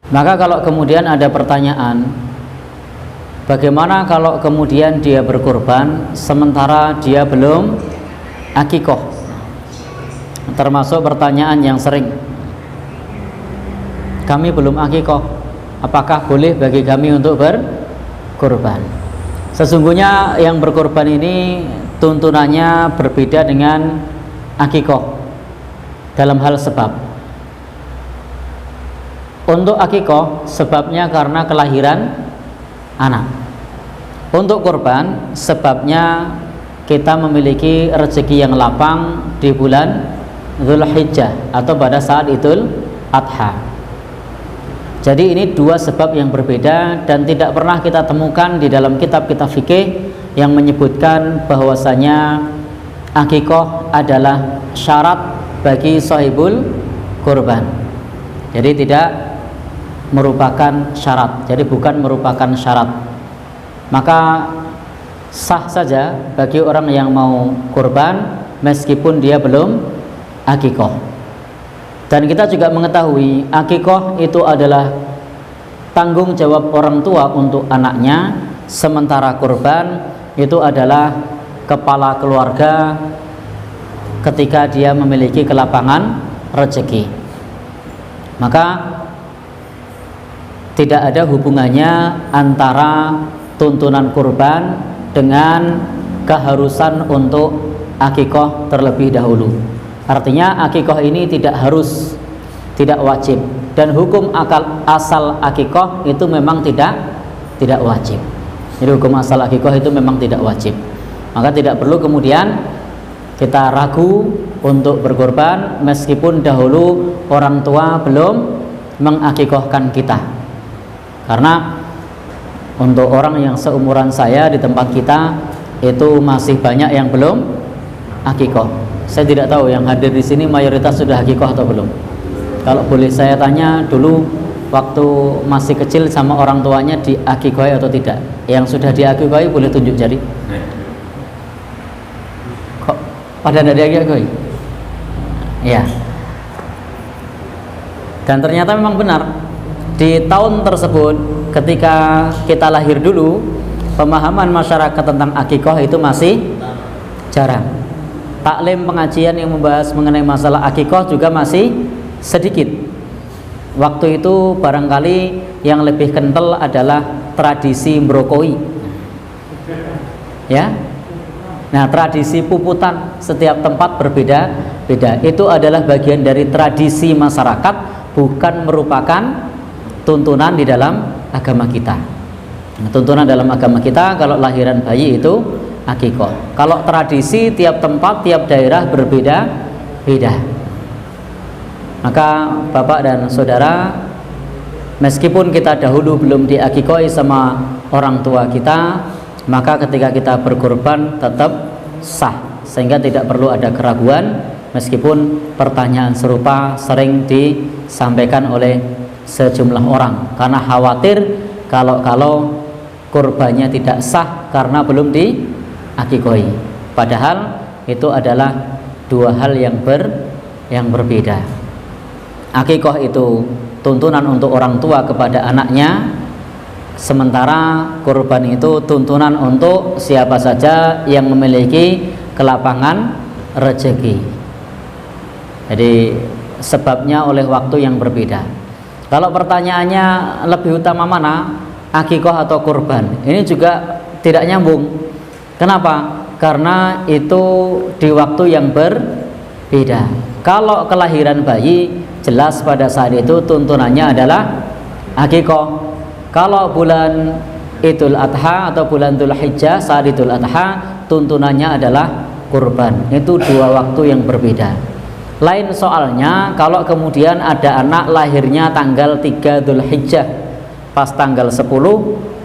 Maka kalau kemudian ada pertanyaan, bagaimana kalau kemudian dia berkurban sementara dia belum akikoh? Termasuk pertanyaan yang sering, kami belum akikoh, apakah boleh bagi kami untuk berkurban? Sesungguhnya yang berkurban ini tuntunannya berbeda dengan akikoh dalam hal sebab. Untuk akikoh sebabnya karena kelahiran anak. Untuk kurban sebabnya kita memiliki rezeki yang lapang di bulan Dzulhijjah atau pada saat Idul Adha. Jadi ini dua sebab yang berbeda dan tidak pernah kita temukan di dalam kitab-kitab fikih yang menyebutkan bahwasanya akikoh adalah syarat bagi sahibul kurban. Jadi tidak merupakan syarat, jadi bukan merupakan syarat. Maka sah saja bagi orang yang mau kurban meskipun dia belum akikoh. Dan kita juga mengetahui akikoh itu adalah tanggung jawab orang tua untuk anaknya, sementara kurban itu adalah kepala keluarga ketika dia memiliki kelapangan rezeki. Maka tidak ada hubungannya antara tuntunan kurban dengan keharusan untuk akikoh terlebih dahulu. Artinya akikoh ini tidak harus, tidak wajib, dan hukum asal akikoh itu memang tidak wajib. Jadi hukum asal akikoh itu memang tidak wajib. Maka tidak perlu kemudian kita ragu untuk berkorban meskipun dahulu orang tua belum mengakikohkan kita. Karena untuk orang yang seumuran saya di tempat kita itu masih banyak yang belum akikoh. Saya tidak tahu yang hadir di sini mayoritas sudah akikoh atau belum. Kalau boleh saya tanya dulu, waktu masih kecil sama orang tuanya diakikohi atau tidak? Yang sudah diakikohi boleh tunjuk jari. Kok pada tidak diakikohi? Ya. Dan ternyata memang benar, di tahun tersebut ketika kita lahir dulu, pemahaman masyarakat tentang akikoh itu masih jarang. Taklim pengajian yang membahas mengenai masalah akikoh juga masih sedikit. Waktu itu barangkali yang lebih kental adalah tradisi mbrokoi, ya. Nah, tradisi puputan setiap tempat berbeda-beda. Itu adalah bagian dari tradisi masyarakat, bukan merupakan tuntunan di dalam agama kita. Nah, tuntunan dalam agama kita kalau lahiran bayi itu akikoh. Kalau tradisi tiap tempat, tiap daerah berbeda-beda. Maka Bapak dan Saudara, meskipun kita dahulu belum diakikohi sama orang tua kita, maka ketika kita berkorban tetap sah, sehingga tidak perlu ada keraguan. Meskipun pertanyaan serupa sering disampaikan oleh sejumlah orang karena khawatir kalau kurbannya tidak sah karena belum diakikohi. Padahal itu adalah dua hal yang berbeda. Akikoh itu tuntunan untuk orang tua kepada anaknya, sementara kurban itu tuntunan untuk siapa saja yang memiliki kelapangan rezeki. Jadi sebabnya oleh waktu yang berbeda. Kalau pertanyaannya lebih utama mana, akikoh atau kurban, ini juga tidak nyambung. Kenapa? Karena itu di waktu yang berbeda. Kalau kelahiran bayi, jelas pada saat itu tuntunannya adalah akikoh. Kalau bulan Idul Adha atau bulan Dzulhijjah, saat Idul Adha, tuntunannya adalah kurban. Itu dua waktu yang berbeda. Lain soalnya kalau kemudian ada anak lahirnya tanggal 3 Dzulhijjah, pas tanggal 10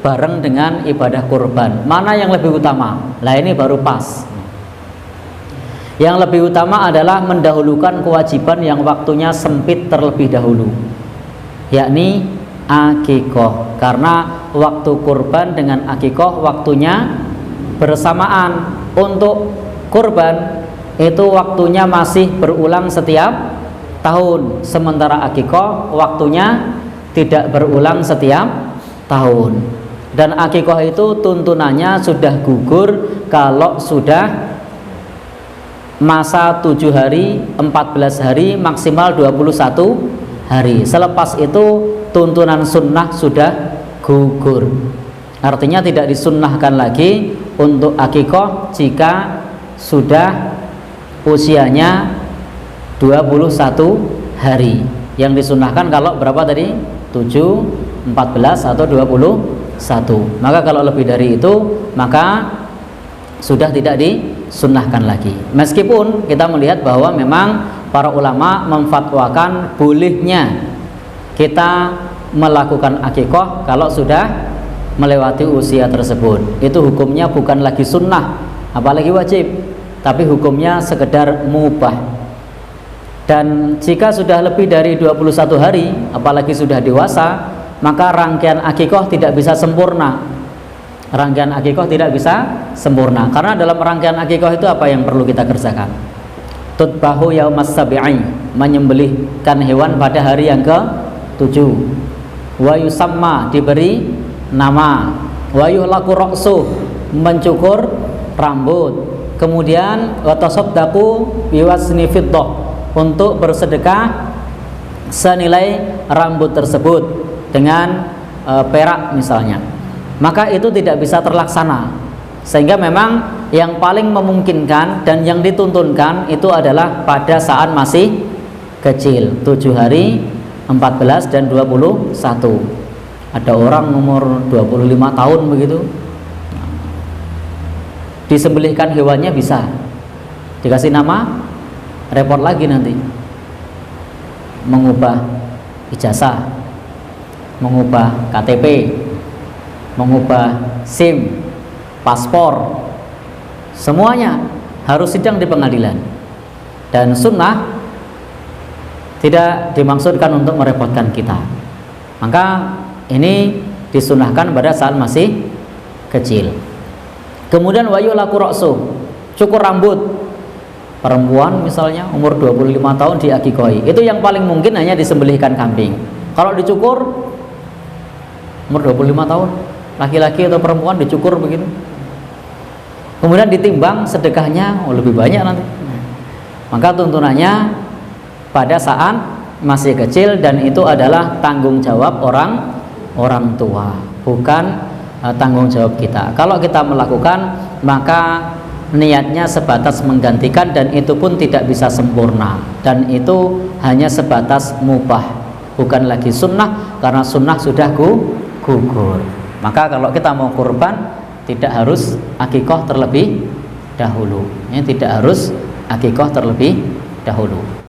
bareng dengan ibadah kurban, mana yang lebih utama? Lah ini baru pas. Yang lebih utama adalah mendahulukan kewajiban yang waktunya sempit terlebih dahulu, yakni akikoh. Karena waktu kurban dengan akikoh waktunya bersamaan. Untuk kurban itu waktunya masih berulang setiap tahun, sementara akikoh waktunya tidak berulang setiap tahun. Dan akikoh itu tuntunannya sudah gugur kalau sudah masa 7 hari, 14 hari, maksimal 21 hari. Selepas itu tuntunan sunnah sudah gugur. Artinya tidak disunnahkan lagi untuk akikoh jika sudah usianya 21 hari. Yang disunnahkan kalau berapa tadi? 7, 14 atau 21. Maka kalau lebih dari itu maka sudah tidak disunnahkan lagi. Meskipun kita melihat bahwa memang para ulama memfatwakan bolehnya kita melakukan akikoh kalau sudah melewati usia tersebut. Itu hukumnya bukan lagi sunnah apalagi wajib, tapi hukumnya sekedar mubah. Dan jika sudah lebih dari 21 hari apalagi sudah dewasa, maka rangkaian akikoh tidak bisa sempurna. Rangkaian akikoh tidak bisa sempurna karena dalam rangkaian akikoh itu apa yang perlu kita kerjakan? Tutbahu yaumas sabi'i, menyembelihkan hewan pada hari yang ke-7. Wa yusamma, diberi nama. Wa yuhlaku ra'su, mencukur rambut. Kemudian wa tasaddaqu biwasni fiddah, untuk bersedekah senilai rambut tersebut dengan perak misalnya. Maka itu tidak bisa terlaksana, sehingga memang yang paling memungkinkan dan yang dituntunkan itu adalah pada saat masih kecil, 7 hari, 14 dan 21. Ada orang umur 25 tahun begitu, disembelihkan hewannya bisa, dikasih nama, repot lagi nanti mengubah ijazah, mengubah KTP, mengubah SIM, paspor, semuanya harus sidang di pengadilan. Dan sunnah tidak dimaksudkan untuk merepotkan kita, maka ini disunahkan pada saat masih kecil. Kemudian wayulaku ra'su, cukur rambut. Perempuan misalnya umur 25 tahun diakikoi, itu yang paling mungkin hanya disembelihkan kambing. Kalau dicukur umur 25 tahun, laki-laki atau perempuan dicukur begitu, kemudian ditimbang sedekahnya lebih banyak nanti. Maka tuntunannya pada saat masih kecil, dan itu adalah tanggung jawab orang tua, bukan tanggung jawab kita. Kalau kita melakukan, maka niatnya sebatas menggantikan, dan itu pun tidak bisa sempurna, dan itu hanya sebatas mubah, bukan lagi sunnah, karena sunnah sudah gugur. Maka kalau kita mau kurban, tidak harus akikoh terlebih dahulu, tidak harus akikoh terlebih dahulu.